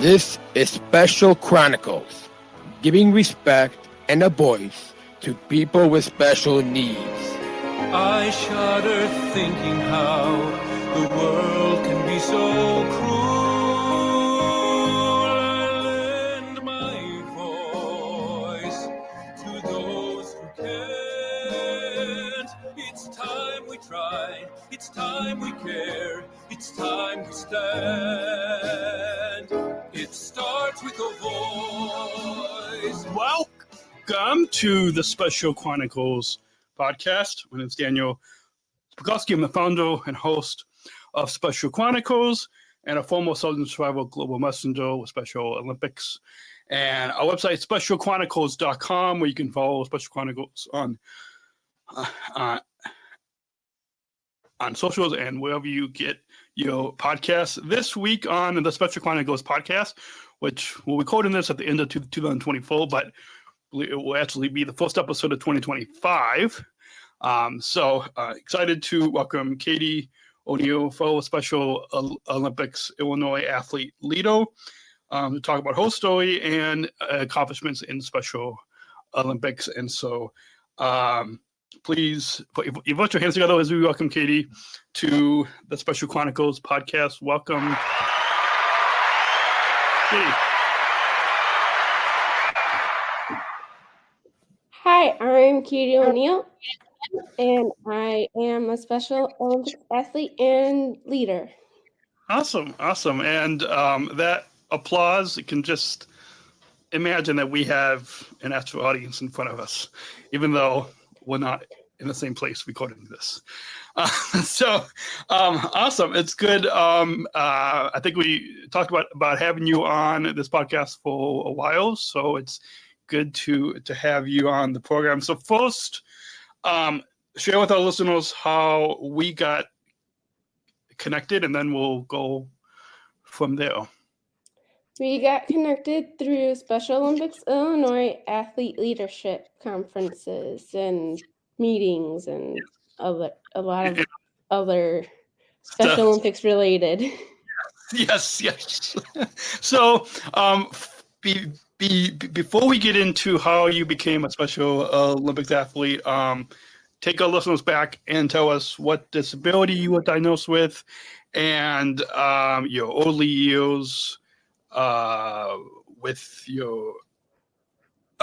This is Special Chronicles, giving respect and a voice to people with special needs. I shudder thinking how the world can be so cruel. I lend my voice to those who can't. It's time we try, it's time we care, it's time we stand. It starts with a voice. Welcome to the Special Chronicles podcast. My name is Daniel Spagowski. I'm the founder and host of Special Chronicles and a former Southern Survival Global Messenger with Special Olympics. And our website, specialchronicles.com, where you can follow Special Chronicles on socials and wherever you get your podcasts. This week on the Special Chronicles podcast, which we're recording this at the end of 2024, but it will actually be the first episode of 2025. So excited to welcome Katie O'Neill, fellow Special Olympics Illinois athlete leader, to talk about her story and accomplishments in Special Olympics. And so please put your hands together as we welcome Katie to the Special Chronicles podcast. Welcome, Katie. Hi, I'm Katie O'Neill, and I am a Special Olympics athlete and leader. Awesome. And that applause, you can just imagine that we have an actual audience in front of us, even though we're not in the same place recording this. So awesome. It's good. I think we talked about having you on this podcast for a while, so it's good to have you on the program. So first, share with our listeners how we got connected, and then we'll go from there. We got connected through Special Olympics Illinois athlete leadership conferences and meetings and a lot of other Special Olympics related. Yes. So before we get into how you became a Special Olympics athlete, take our listeners back and tell us what disability you were diagnosed with and your early years with your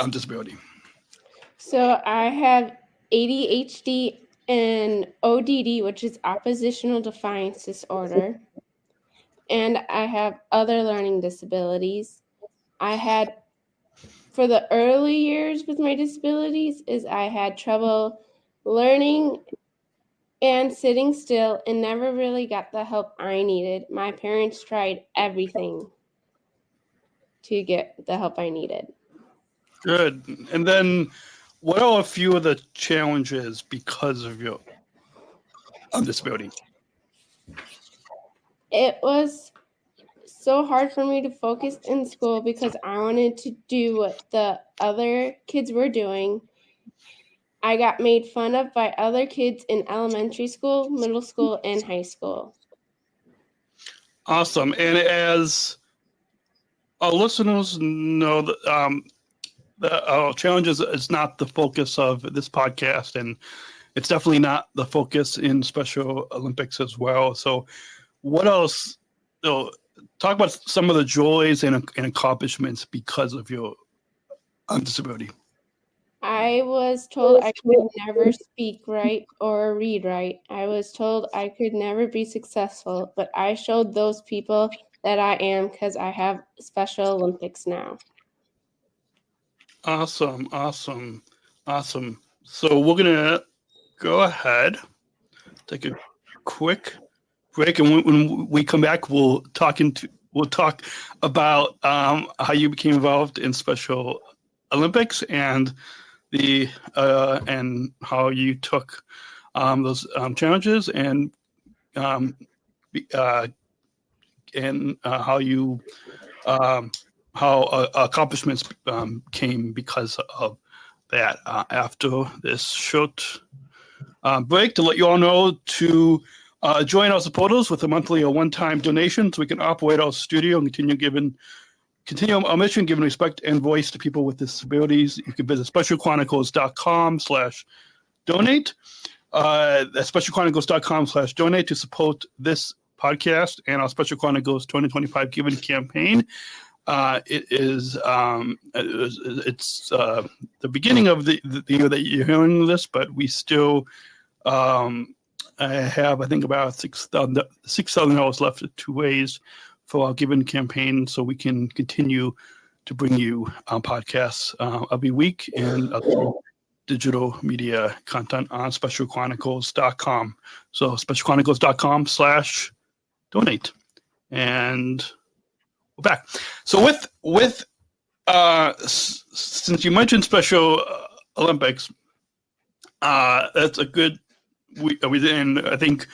disability. So I have ADHD and ODD, which is oppositional defiance disorder, and I have other learning disabilities. For the early years with my disabilities, I had trouble learning and sitting still and never really got the help I needed. My parents tried everything to get the help I needed. Good. And then what are a few of the challenges because of your disability? It was so hard for me to focus in school because I wanted to do what the other kids were doing. I got made fun of by other kids in elementary school, middle school, and high school. Awesome. And as our listeners know, our challenges is not the focus of this podcast, and it's definitely not the focus in Special Olympics as well. So what else? Talk about some of the joys and accomplishments because of your disability. I was told I could never speak right or read right. I was told I could never be successful, but I showed those people that I am because I have Special Olympics now. Awesome. So we're going to go ahead, take a quick break, and when we come back, we'll talk about how you became involved in Special Olympics and and how you took those challenges and how accomplishments came because of that. After this short break, to let you all know to join our supporters with a monthly or one-time donation so we can operate our studio and continue giving continue our mission, giving respect and voice to people with disabilities. You can visit specialchronicles.com/donate. That's specialchronicles.com/donate to support this podcast and our Special Chronicles 2025 Giving Campaign. It's the beginning of the year that you're hearing this, but we still I have, I think, about $6,000 left to 2 ways for our Giving campaign, so we can continue to bring you podcasts every week and other digital media content on specialchronicles.com. So specialchronicles.com/donate. And we're back. So with since you mentioned Special Olympics, that's a good. And I think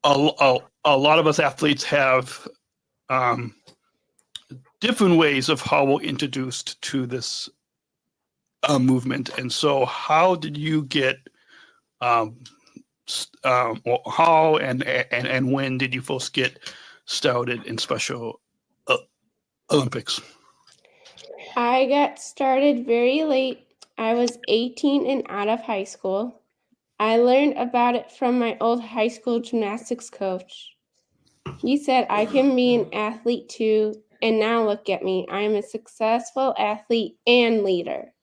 a lot of us athletes have different ways of how we're introduced to this movement. And so, how did you get? How and when did you first get started in Special Olympics? I got started very late. I was 18 and out of high school. I learned about it from my old high school gymnastics coach. He said I can be an athlete too, and now look at me. I am a successful athlete and leader.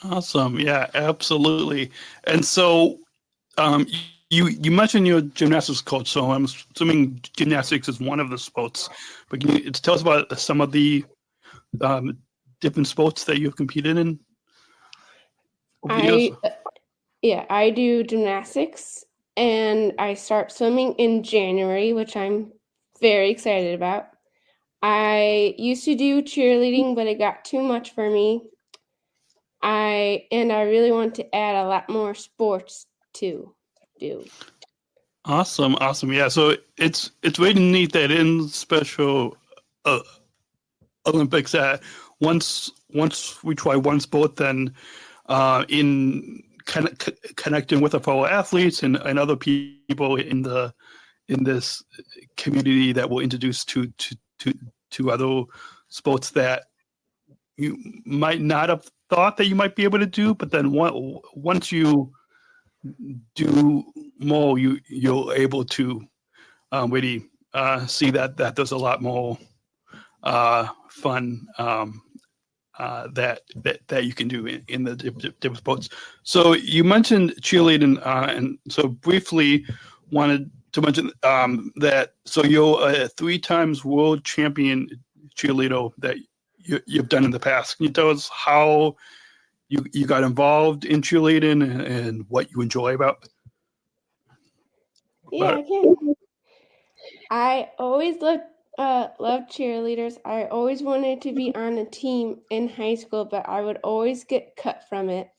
Awesome. Yeah, absolutely. And so you mentioned your gymnastics coach, so I'm assuming gymnastics is one of the sports. But can you tell us about some of the different sports that you've competed in? I do gymnastics, and I start swimming in January, which I'm very excited about. I used to do cheerleading, but it got too much for me. I really want to add a lot more sports to do. Awesome. Yeah, so it's really neat that in Special Olympics that once we try one sport, then in connecting with our fellow athletes and other people in this community that we're introduced to other sports that you might not have thought that you might be able to do, but then once you do more, you're able to really see that there's a lot more fun that you can do in the different sports. So you mentioned cheerleading, and so briefly wanted to mention that. So you're a 3 times world champion cheerleader that you've done in the past. Can you tell us how you got involved in cheerleading and what you enjoy about? Yeah, I can. I always loved cheerleaders. I always wanted to be on a team in high school, but I would always get cut from it.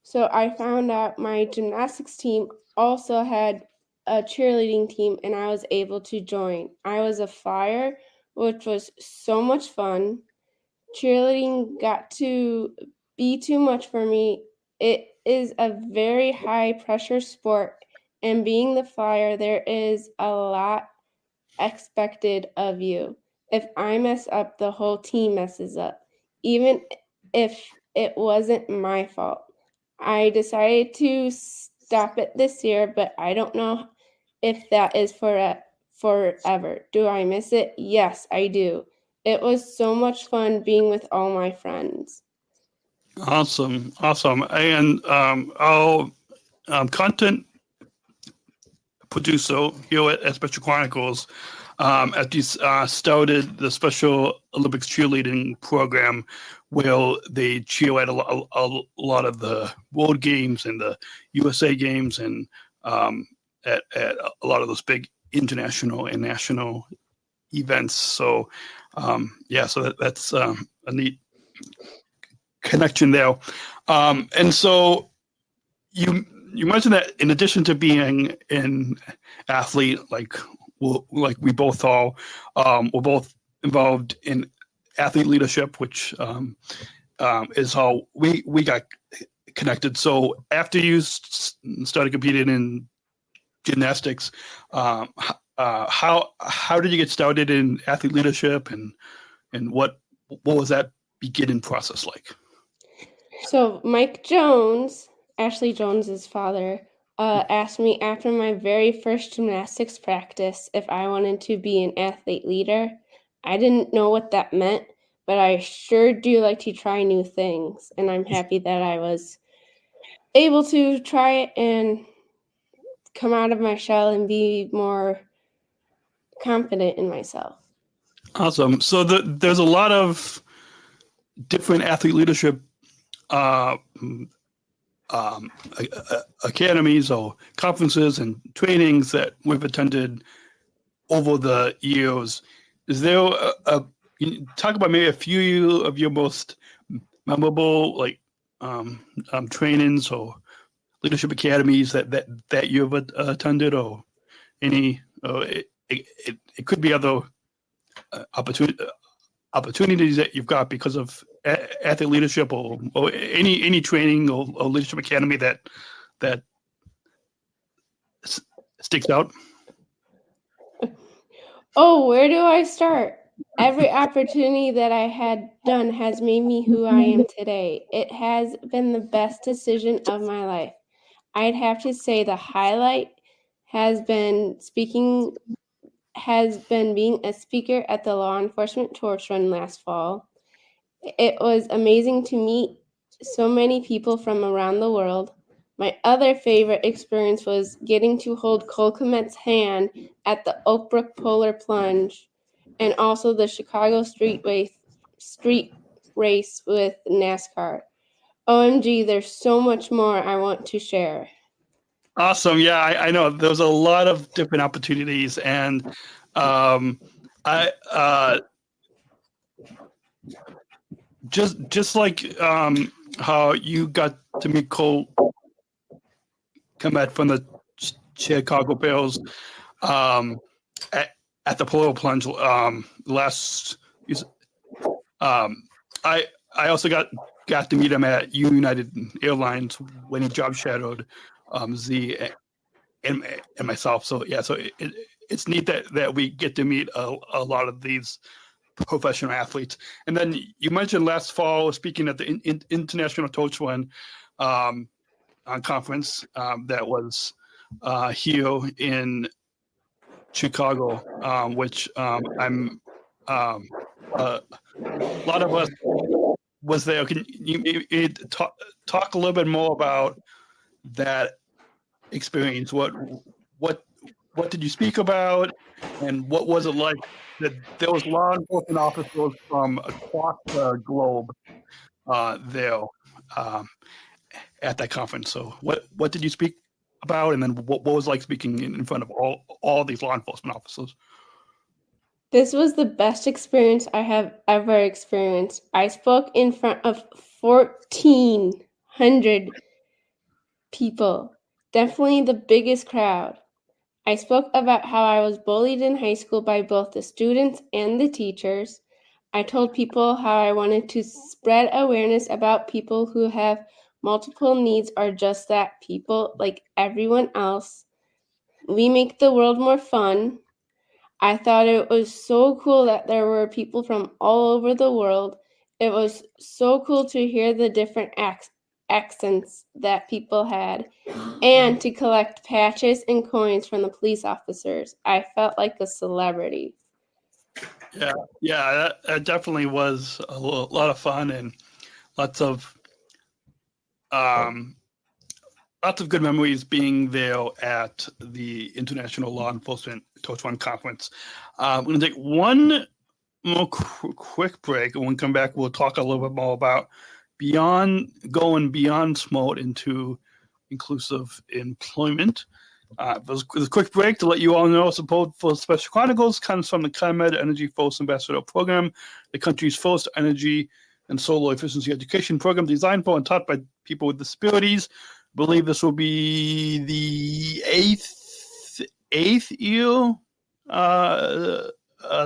So I found out my gymnastics team also had a cheerleading team, and I was able to join. I was a flyer, which was so much fun. Cheerleading got to be too much for me. It is a very high pressure sport, and being the flyer, there is a lot expected of you. If I mess up, the whole team messes up, even if it wasn't my fault. I decided to stop it this year, but I don't know if that is forever. Do I miss it? Yes, I do. It was so much fun being with all my friends. Awesome. And our content producer here at Special Chronicles, as you started the Special Olympics cheerleading program, where they cheer at a lot of the World Games and the USA Games, and at a lot of those big international and national events. So so that's a neat connection there. And so you mentioned that in addition to being an athlete, like we both are, we're both involved in athlete leadership, which is how we got connected. So after you started competing in gymnastics, how did you get started in athlete leadership, and and what was that beginning process like? So Mike Jones, Ashley Jones's father, asked me after my very first gymnastics practice if I wanted to be an athlete leader. I didn't know what that meant, but I sure do like to try new things, and I'm happy that I was able to try it and come out of my shell and be more confident in myself. Awesome. So there's a lot of different athlete leadership academies or conferences and trainings that we've attended over the years. Is there can you talk about maybe a few of your most memorable trainings or leadership academies that you've attended, or any? It could be other opportunities that you've got because of athlete leadership, or any training or leadership academy that sticks out. Oh, where do I start? Every opportunity that I had done has made me who I am today. It has been the best decision of my life. I'd have to say the highlight has been being a speaker at the law enforcement torch run last fall. It was amazing to meet so many people from around the world. My other favorite experience was getting to hold Cole Komet's hand at the Oak Brook Polar Plunge, and also the Chicago street race with NASCAR. OMG, there's so much more I want to share. Awesome. Yeah, I know there's a lot of different opportunities, and I just like how you got to meet Cole Komet from the Chicago Bears at the Polar Plunge last. I also got to meet him at United Airlines when he job shadowed Z and myself. So yeah, so it's neat that we get to meet a lot of these professional athletes. And then you mentioned last fall speaking at the International Torch Run conference that was here in Chicago, which I'm a lot of us was there. Can you maybe talk a little bit more about that experience? What did you speak about, and what was it like that there was law enforcement officers from across the globe there at that conference? So what did you speak about, and then what was it like speaking in front of all these law enforcement officers? This was the best experience I have ever experienced. I spoke in front of 1,400 people, definitely the biggest crowd. I spoke about how I was bullied in high school by both the students and the teachers. I told people how I wanted to spread awareness about people who have multiple needs or just that, people like everyone else. We make the world more fun. I thought it was so cool that there were people from all over the world. It was so cool to hear the different accents that people had, and to collect patches and coins from the police officers. I felt like a celebrity. Yeah, that definitely was a lot of fun, and lots of good memories being there at the International Law Enforcement Torch Run Conference. We're going to take one more quick break, and when we come back, we'll talk a little bit more about going beyond SMART into inclusive employment. There's a quick break to let you all know support for Special Chronicles comes from the ComEd Energy Force Ambassador Program, the country's first energy and solar efficiency education program designed for and taught by people with disabilities. I believe this will be the eighth year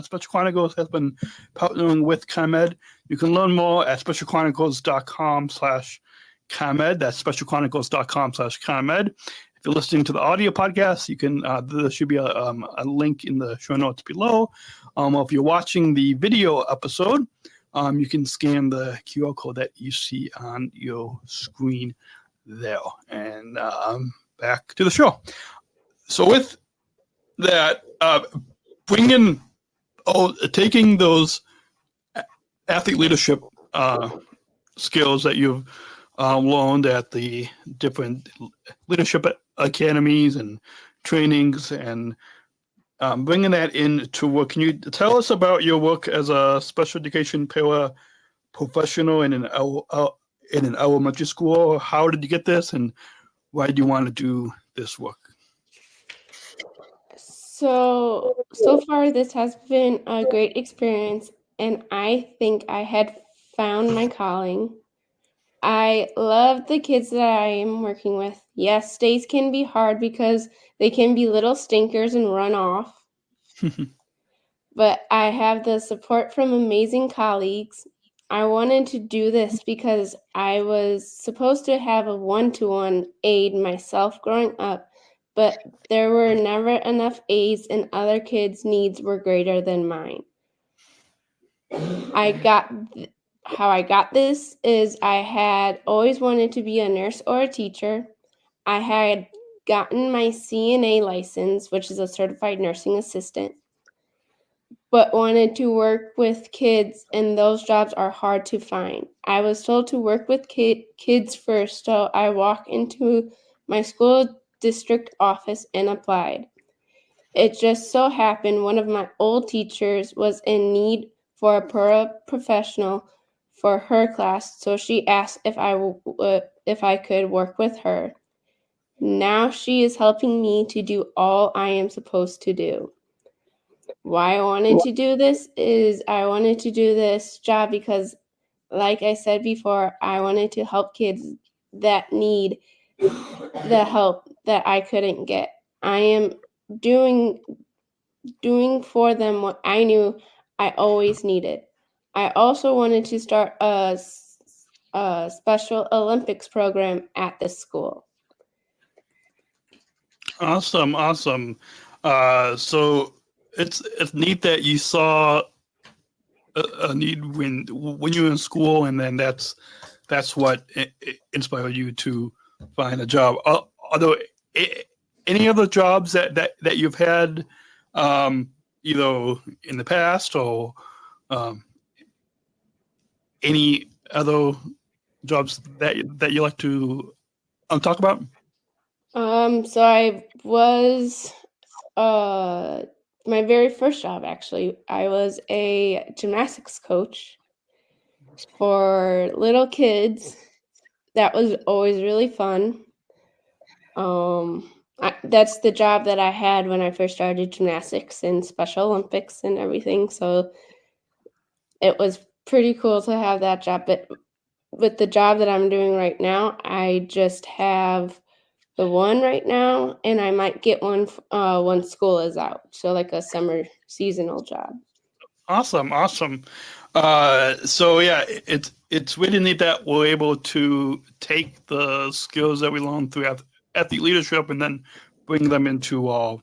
Special Chronicles has been partnering with ComEd. You can learn more at specialchronicles.com/ComEd. That's specialchronicles.com/ComEd. If you're listening to the audio podcast, you can. There should be a link in the show notes below. If you're watching the video episode, you can scan the QR code that you see on your screen there. And back to the show. So with that, taking those athlete leadership skills that you've learned at the different leadership academies and trainings, and bringing that into work. Can you tell us about your work as a special education professional in an elementary school? How did you get this, and why do you want to do this work? So far, this has been a great experience, and I think I had found my calling. I love the kids that I am working with. Yes, days can be hard because they can be little stinkers and run off. But I have the support from amazing colleagues. I wanted to do this because I was supposed to have a one-to-one aide myself growing up, but there were never enough aides and other kids' needs were greater than mine. How I got this is I had always wanted to be a nurse or a teacher. I had gotten my CNA license, which is a certified nursing assistant, but wanted to work with kids, and those jobs are hard to find. I was told to work with kids first, so I walked into my school district office and applied. It just so happened one of my old teachers was in need for a paraprofessional for her class, so she asked if I could work with her. Now she is helping me to do all I am supposed to do. Why I wanted to do this is I wanted to do this job because, like I said before, I wanted to help kids that need the help that I couldn't get. I am doing for them what I knew I always needed. I also wanted to start a Special Olympics program at this school. Awesome. So it's neat that you saw a need when you were in school, and then that's what inspired you to find a job. Are there any other jobs that you've had, either in the past or any other jobs that you like to talk about? So I was my very first job, actually. I was a gymnastics coach for little kids. That was always really fun. That's the job that I had when I first started gymnastics and Special Olympics and everything. So it was pretty cool to have that job. But with the job that I'm doing right now, I just have the one right now, and I might get one when school is out. So like a summer seasonal job. Awesome. So yeah, it's really neat that we're able to take the skills that we learned through athlete leadership and then bring them into our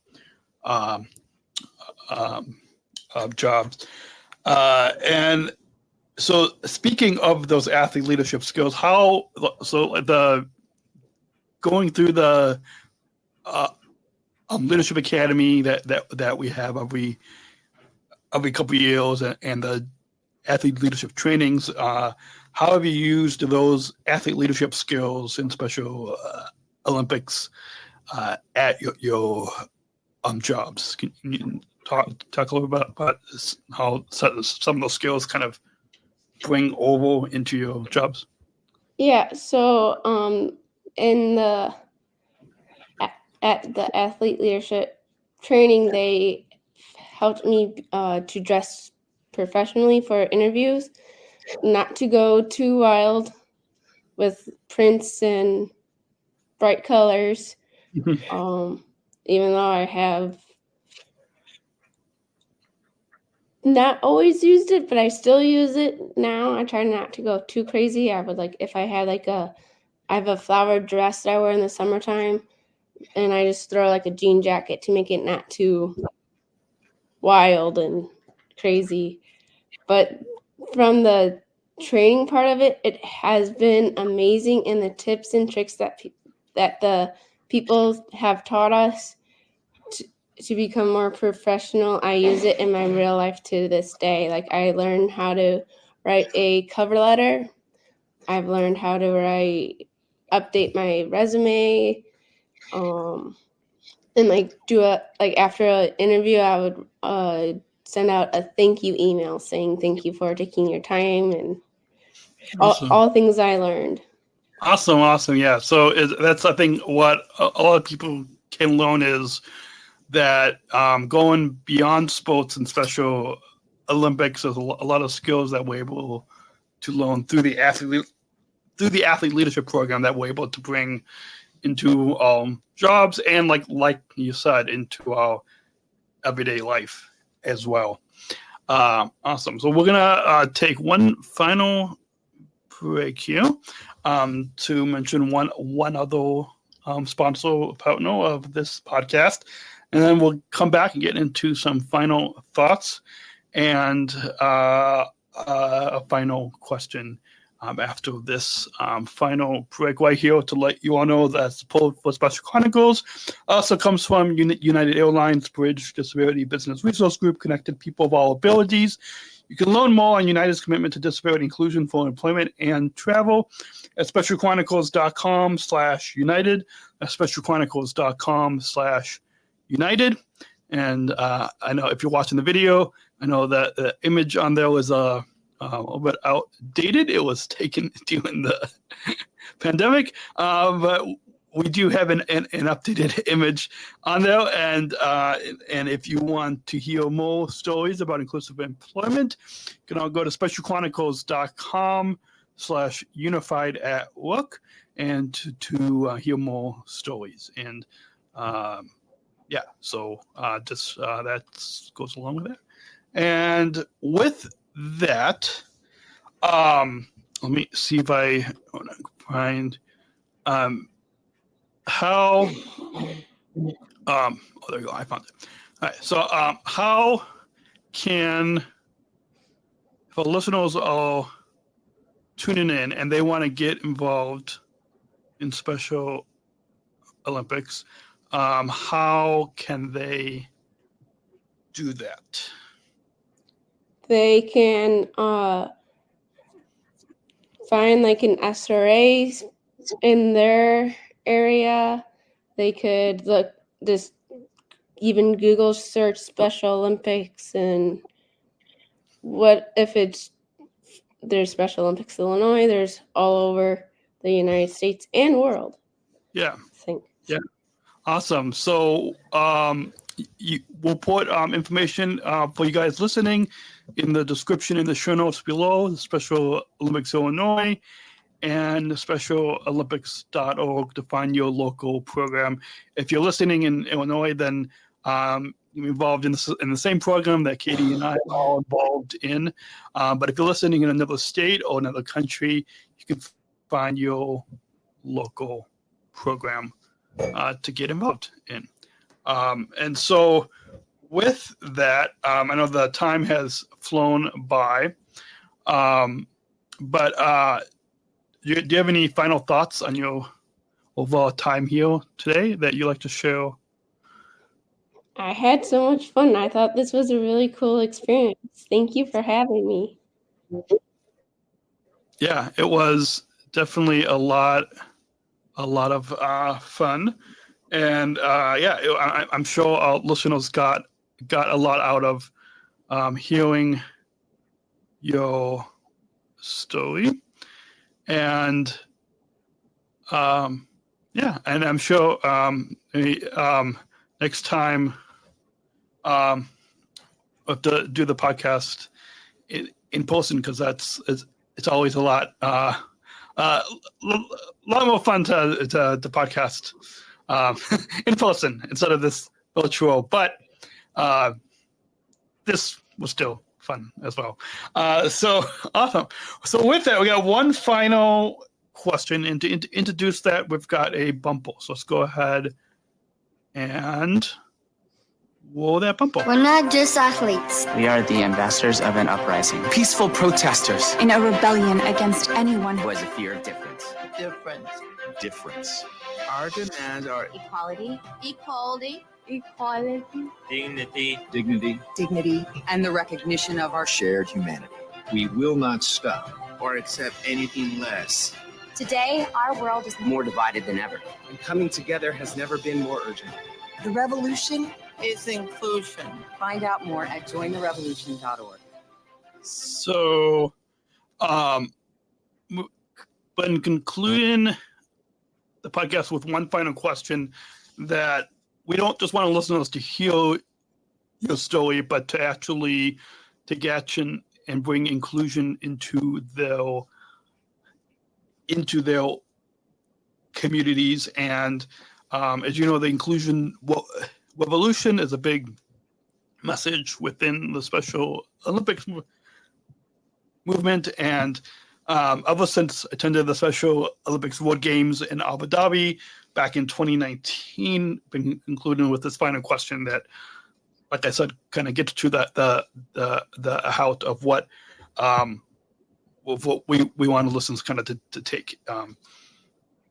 jobs. And so speaking of those athlete leadership skills, going through the leadership academy that we have every couple of years, and the athlete leadership trainings, how have you used those athlete leadership skills in Special Olympics at your jobs? Can you talk a little bit about how some of those skills kind of bring over into your jobs? Yeah. So at the athlete leadership training, they helped me to dress professionally for interviews, not to go too wild with prints and bright colors. Even though I have not always used it, but I still use it now. I try not to go too crazy. I would if I had I have a flowered dress that I wear in the summertime. and I just throw like a jean jacket to make it not too wild and crazy. But from the training part of it, it has been amazing, and the tips and tricks that the people have taught us to become more professional, I use it in my real life to this day. Like, I learned how to write a cover letter. I've learned how to update my resume, and after an interview, I would send out a thank you email saying thank you for taking your time, and all things I learned. Awesome. Yeah. So that's, I think, what a lot of people can learn is that going beyond sports and Special Olympics, there's a lot of skills that we're able to learn through the athlete leadership program that we're able to bring into jobs and, like you said, into our everyday life as well. Awesome. So we're gonna take one final break here to mention one other sponsor partner of this podcast, and then we'll come back and get into some final thoughts and a final question after this final break right here, to let you all know that support for Special Chronicles also comes from United Airlines Bridge Disability Business Resource Group, connected people of all abilities. You can learn more on United's commitment to disability inclusion for employment and travel at specialchronicles.com/United. That's specialchronicles.com/United. And I know if you're watching the video, I know that the image on there was a little bit outdated. It was taken during the pandemic, but we do have an updated image on there. And if you want to hear more stories about inclusive employment, you can all go to specialchronicles.com/unified at work and to hear more stories. And so that goes along with that. And with that, let me see if I want to find how. There you go. I found it. All right. So, how can, if our listeners are tuning in and they want to get involved in Special Olympics, how can they do that? They can find like an SRA in their area. They could even Google search Special Olympics, and what if there's Special Olympics Illinois, there's all over the United States and world. Yeah. I think. Yeah. Awesome. So we'll put information for you guys listening in the description in the show notes below, the Special Olympics Illinois and specialolympics.org to find your local program. If you're listening in Illinois, then you're involved in the same program that Katie and I are all involved in. But if you're listening in another state or another country, you can find your local program to get involved in. And so with that, I know the time has flown by, but do you have any final thoughts on your overall time here today that you'd like to share? I had so much fun. I thought this was a really cool experience. Thank you for having me. Yeah, it was definitely a lot of fun. And I'm sure our listeners got a lot out of hearing your story. And and I'm sure next time we'll have to do the podcast in person, because it's always a lot more fun to podcast in person instead of this virtual. But this was still fun as well. So awesome. So with that, we got one final question, and to introduce that, we've got a bumper. So let's go ahead And whoa, that bump up. We're not just athletes. We are the ambassadors of an uprising. Peaceful protesters. In a rebellion against anyone Who has a fear of difference. Difference. Our demands are Equality. Dignity. and the recognition of our Shared humanity. We will not stop. or accept anything less. Today, our world is More divided than ever. And coming together has never been more urgent. The revolution. is inclusion. Find out more at jointherevolution.org. So, but in concluding the podcast with one final question, that we don't just want to listeners to hear your story, but to actually take action and bring inclusion into their communities. And as you know, the inclusion revolution is a big message within the Special Olympics movement. And ever since attended the Special Olympics World Games in Abu Dhabi back in 2019, been included with this final question that, like I said, kind of gets to the heart of what we want the listeners kind of to take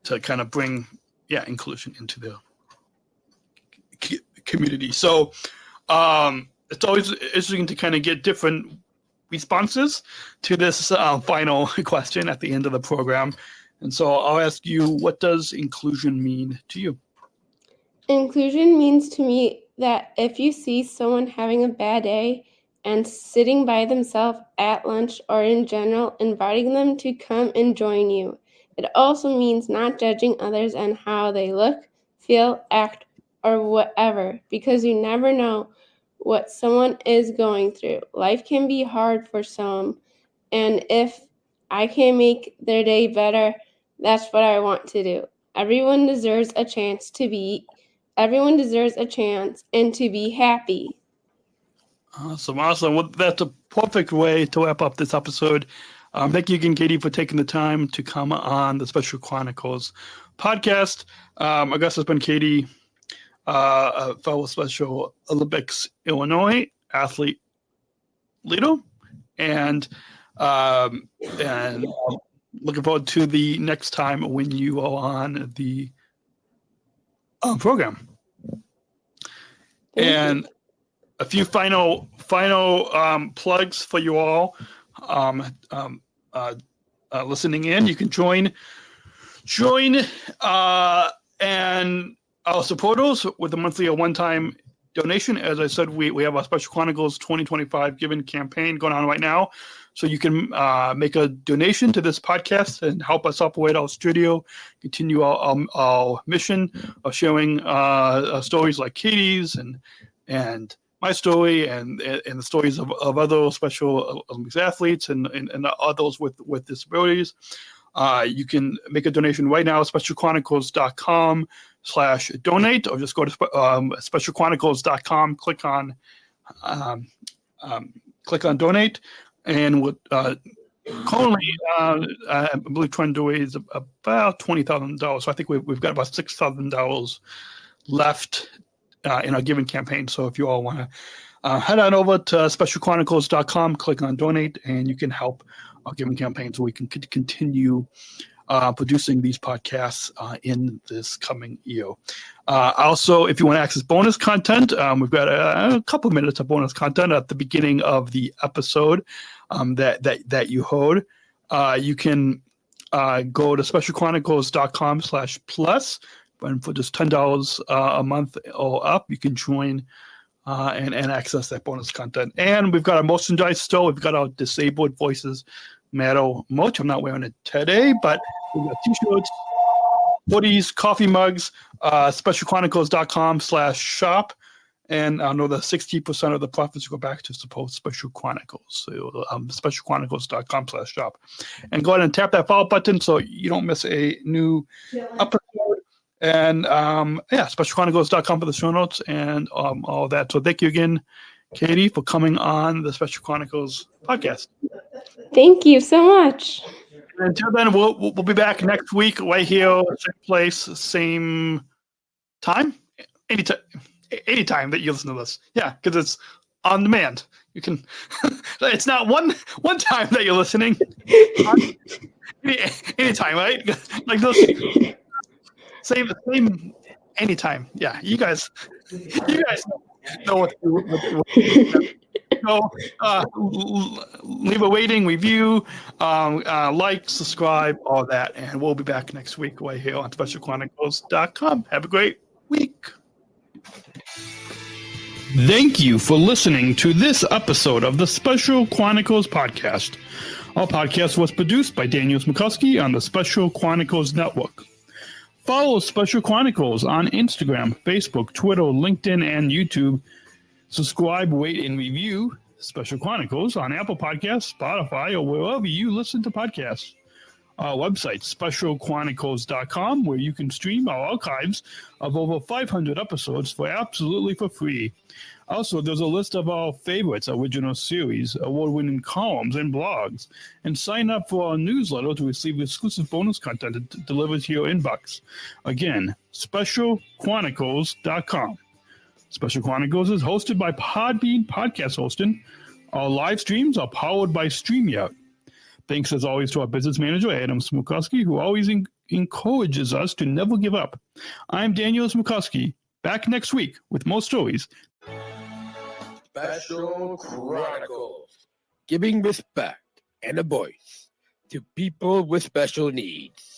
to kind of bring inclusion into the community. So it's always interesting to kind of get different responses to this final question at the end of the program. And so I'll ask you, what does inclusion mean to you? Inclusion means to me that if you see someone having a bad day and sitting by themselves at lunch or in general, inviting them to come and join you. It also means not judging others on how they look, feel, act, or whatever, because you never know what someone is going through. Life can be hard for some, and if I can make their day better, that's what I want to do. Everyone deserves a chance and to be happy. Awesome. Well, that's a perfect way to wrap up this episode. Thank you again, Katie, for taking the time to come on the Special Chronicles podcast. I guess it's been Katie, a fellow Special Olympics Illinois athlete leader, and looking forward to the next time when you are on the program. And a few final plugs for you all listening in. You can join and our supporters with a monthly or one-time donation. As I said, we have our Special Chronicles 2025 Given campaign going on right now. So you can make a donation to this podcast and help us operate our studio, continue our mission of sharing stories like Katie's and my story and the stories of other Special Olympics athletes and others with disabilities. You can make a donation right now at specialchronicles.com/donate, or just go to specialchronicles.com, click on donate. And what currently, I believe trying to raise about $20,000. So I think we've got about $6,000 left in our Giving campaign. So if you all want to head on over to specialchronicles.com, click on donate, and you can help our Giving campaign so we can continue producing these podcasts in this coming year. Also, if you want to access bonus content, we've got a couple minutes of bonus content at the beginning of the episode that you heard. You can go to specialchronicles.com/plus, and for just $10 a month or up, you can join and access that bonus content. And we've got our merchandise store. We've got our Disabled Voices Matter merch. I'm not wearing it today, but we've got t-shirts, hoodies, coffee mugs, specialchronicles.com/shop. And I know that 60% of the profits go back to support Special Chronicles. So specialchronicles.com/shop. And go ahead and tap that follow button so you don't miss a new episode. And specialchronicles.com for the show notes and all that. So thank you again, Katie, for coming on the Special Chronicles podcast. Thank you so much. And until then, we'll be back next week right here, same place, same time. anytime that you listen to this. Yeah, because it's on demand. You can. It's not one time that you're listening. Anytime, right? Like those same anytime. Yeah, you guys know what to do. So, leave a rating, review, like, subscribe, all that, and we'll be back next week right here on SpecialChronicles.com. Have a great week. Thank you for listening to this episode of the Special Chronicles podcast. Our podcast was produced by Daniel Smikowski on the Special Chronicles Network. Follow Special Chronicles on Instagram, Facebook, Twitter, LinkedIn, and YouTube. Subscribe, rate, and review Special Chronicles on Apple Podcasts, Spotify, or wherever you listen to podcasts. Our website, specialchronicles.com, where you can stream our archives of over 500 episodes absolutely for free. Also, there's a list of our favorites, original series, award-winning columns, and blogs. And sign up for our newsletter to receive exclusive bonus content delivered to your inbox. Again, specialchronicles.com. Special Chronicles is hosted by Podbean Podcast Hosting. Our live streams are powered by StreamYard. Thanks as always to our business manager, Adam Smukowski, who always encourages us to never give up. I'm Daniel Smukowski, back next week with more stories. Special Chronicles, giving respect and a voice to people with special needs.